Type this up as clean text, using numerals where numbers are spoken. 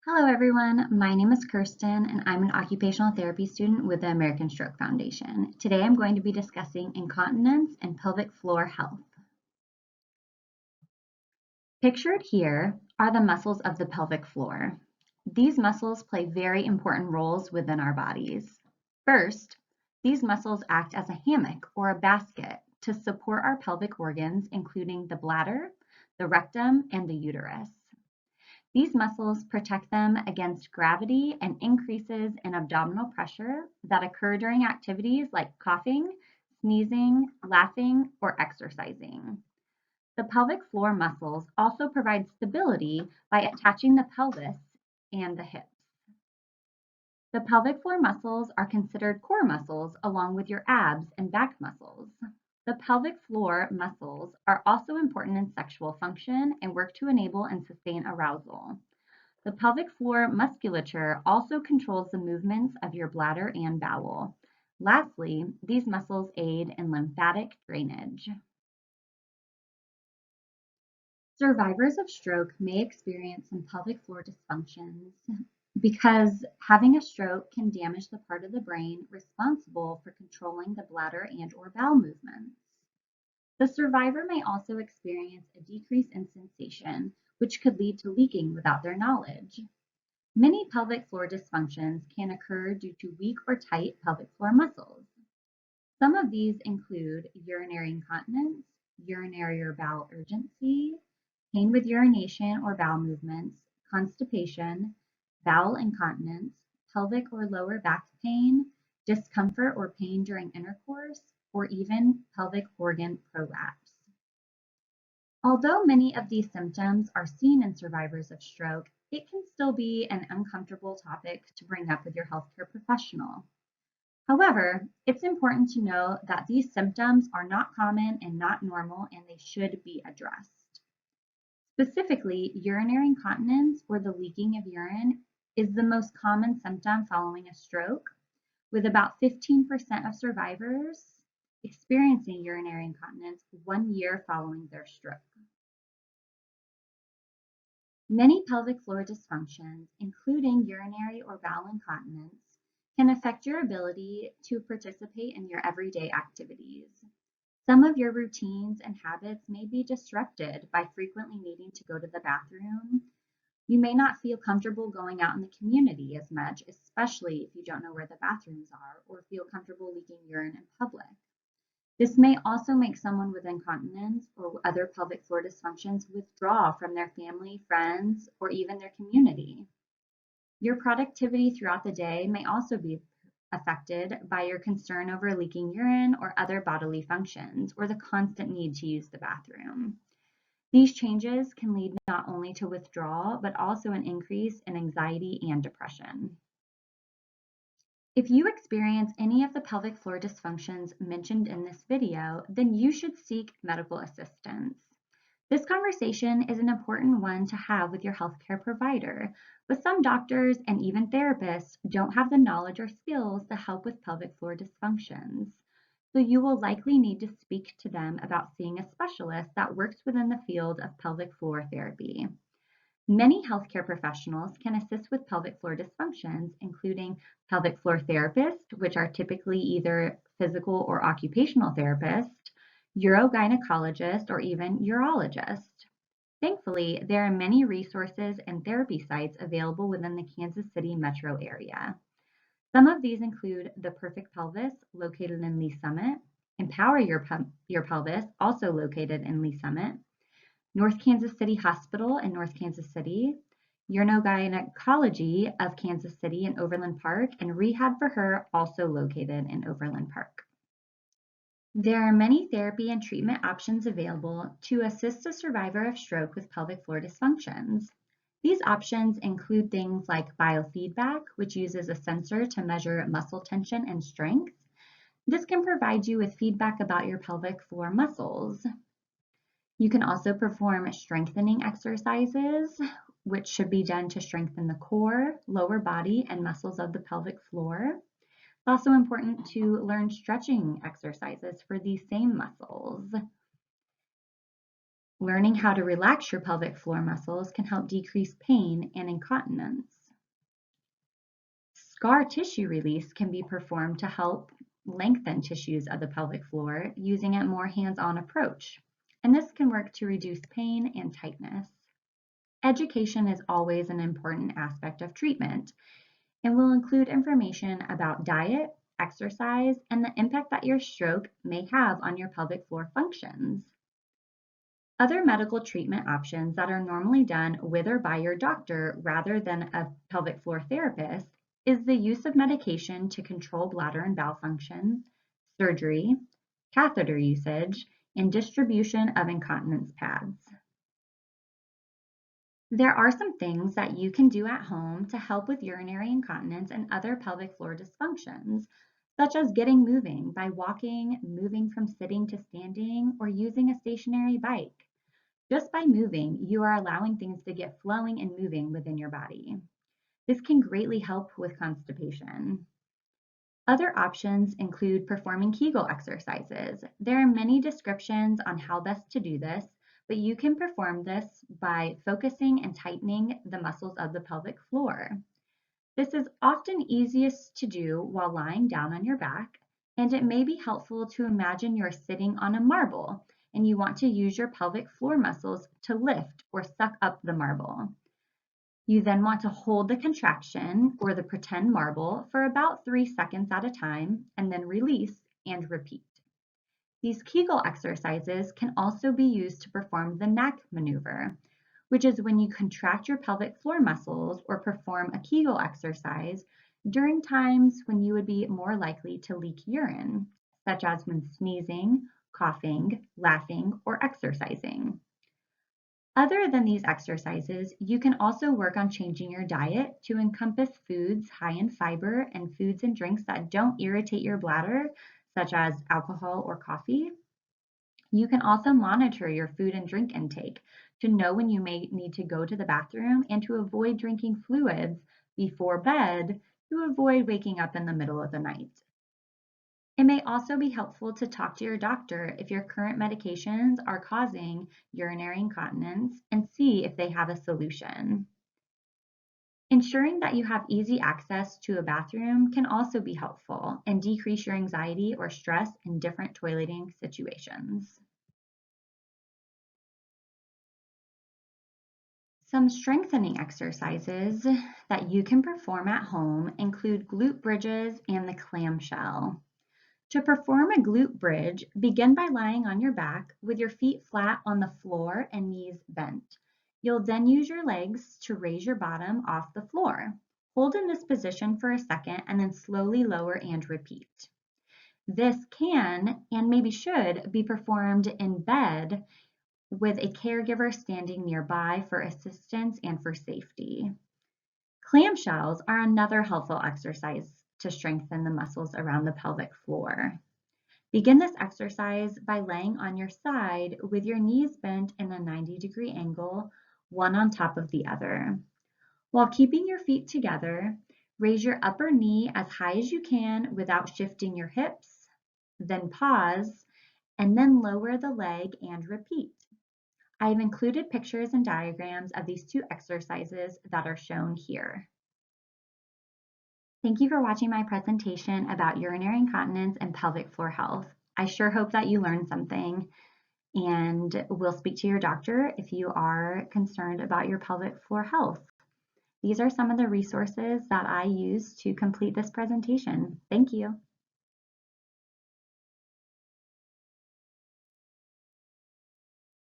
Hello everyone, my name is Kirsten and I'm an occupational therapy student with the American Stroke Foundation. Today I'm going to be discussing incontinence and pelvic floor health. Pictured here are the muscles of the pelvic floor. These muscles play very important roles within our bodies. First, these muscles act as a hammock or a basket to support our pelvic organs, including the bladder, the rectum, and the uterus. These muscles protect them against gravity and increases in abdominal pressure that occur during activities like coughing, sneezing, laughing, or exercising. The pelvic floor muscles also provide stability by attaching the pelvis and the hips. The pelvic floor muscles are considered core muscles along with your abs and back muscles. The pelvic floor muscles are also important in sexual function and work to enable and sustain arousal. The pelvic floor musculature also controls the movements of your bladder and bowel. Lastly, these muscles aid in lymphatic drainage. Survivors of stroke may experience some pelvic floor dysfunctions because having a stroke can damage the part of the brain responsible for controlling the bladder and/or bowel movements. The survivor may also experience a decrease in sensation, which could lead to leaking without their knowledge. Many pelvic floor dysfunctions can occur due to weak or tight pelvic floor muscles. Some of these include urinary incontinence, urinary or bowel urgency, pain with urination or bowel movements, constipation, bowel incontinence, pelvic or lower back pain, discomfort or pain during intercourse, or even pelvic organ prolapse. Although many of these symptoms are seen in survivors of stroke, it can still be an uncomfortable topic to bring up with your healthcare professional. However, it's important to know that these symptoms are not common and not normal, and they should be addressed. Specifically, urinary incontinence or the leaking of urine is the most common symptom following a stroke, with about 15% of survivors experiencing urinary incontinence 1 year following their stroke. Many pelvic floor dysfunctions, including urinary or bowel incontinence, can affect your ability to participate in your everyday activities. Some of your routines and habits may be disrupted by frequently needing to go to the bathroom. You may not feel comfortable going out in the community as much, especially if you don't know where the bathrooms are or feel comfortable leaking urine in public. This may also make someone with incontinence or other pelvic floor dysfunctions withdraw from their family, friends, or even their community. Your productivity throughout the day may also be affected by your concern over leaking urine or other bodily functions, or the constant need to use the bathroom. These changes can lead not only to withdrawal, but also an increase in anxiety and depression. If you experience any of the pelvic floor dysfunctions mentioned in this video, then you should seek medical assistance. This conversation is an important one to have with your healthcare provider, but some doctors and even therapists don't have the knowledge or skills to help with pelvic floor dysfunctions. So you will likely need to speak to them about seeing a specialist that works within the field of pelvic floor therapy. Many healthcare professionals can assist with pelvic floor dysfunctions, including pelvic floor therapists, which are typically either physical or occupational therapists, urogynecologist, or even urologist. Thankfully, there are many resources and therapy sites available within the Kansas City metro area. Some of these include the Perfect Pelvis, located in Lee Summit, Empower Your Pelvis, also located in Lee Summit, North Kansas City Hospital in North Kansas City, Urogynecology of Kansas City in Overland Park, and Rehab for Her, also located in Overland Park. There are many therapy and treatment options available to assist a survivor of stroke with pelvic floor dysfunctions. These options include things like biofeedback, which uses a sensor to measure muscle tension and strength. This can provide you with feedback about your pelvic floor muscles. You can also perform strengthening exercises, which should be done to strengthen the core, lower body, and muscles of the pelvic floor. It's also important to learn stretching exercises for these same muscles. Learning how to relax your pelvic floor muscles can help decrease pain and incontinence. Scar tissue release can be performed to help lengthen tissues of the pelvic floor using a more hands-on approach, and this can work to reduce pain and tightness. Education is always an important aspect of treatment and will include information about diet, exercise, and the impact that your stroke may have on your pelvic floor functions. Other medical treatment options that are normally done with or by your doctor rather than a pelvic floor therapist is the use of medication to control bladder and bowel function, surgery, catheter usage, and distribution of incontinence pads. There are some things that you can do at home to help with urinary incontinence and other pelvic floor dysfunctions, such as getting moving by walking, moving from sitting to standing, or using a stationary bike. Just by moving, you are allowing things to get flowing and moving within your body. This can greatly help with constipation. Other options include performing Kegel exercises. There are many descriptions on how best to do this, but you can perform this by focusing and tightening the muscles of the pelvic floor. This is often easiest to do while lying down on your back, and it may be helpful to imagine you're sitting on a marble and you want to use your pelvic floor muscles to lift or suck up the marble. You then want to hold the contraction or the pretend marble for about 3 seconds at a time and then release and repeat. These Kegel exercises can also be used to perform the neck maneuver, which is when you contract your pelvic floor muscles or perform a Kegel exercise during times when you would be more likely to leak urine, such as when sneezing, coughing, laughing, or exercising. Other than these exercises, you can also work on changing your diet to encompass foods high in fiber and foods and drinks that don't irritate your bladder, such as alcohol or coffee. You can also monitor your food and drink intake to know when you may need to go to the bathroom and to avoid drinking fluids before bed to avoid waking up in the middle of the night. It may also be helpful to talk to your doctor if your current medications are causing urinary incontinence and see if they have a solution. Ensuring that you have easy access to a bathroom can also be helpful and decrease your anxiety or stress in different toileting situations. Some strengthening exercises that you can perform at home include glute bridges and the clamshell. To perform a glute bridge, begin by lying on your back with your feet flat on the floor and knees bent. You'll then use your legs to raise your bottom off the floor. Hold in this position for a second and then slowly lower and repeat. This can and maybe should be performed in bed with a caregiver standing nearby for assistance and for safety. Clamshells are another helpful exercise to strengthen the muscles around the pelvic floor. Begin this exercise by laying on your side with your knees bent in a 90-degree angle, one on top of the other. While keeping your feet together, raise your upper knee as high as you can without shifting your hips, then pause, and then lower the leg and repeat. I have included pictures and diagrams of these two exercises that are shown here. Thank you for watching my presentation about urinary incontinence and pelvic floor health. I sure hope that you learned something, and will speak to your doctor if you are concerned about your pelvic floor health. These are some of the resources that I used to complete this presentation. Thank you.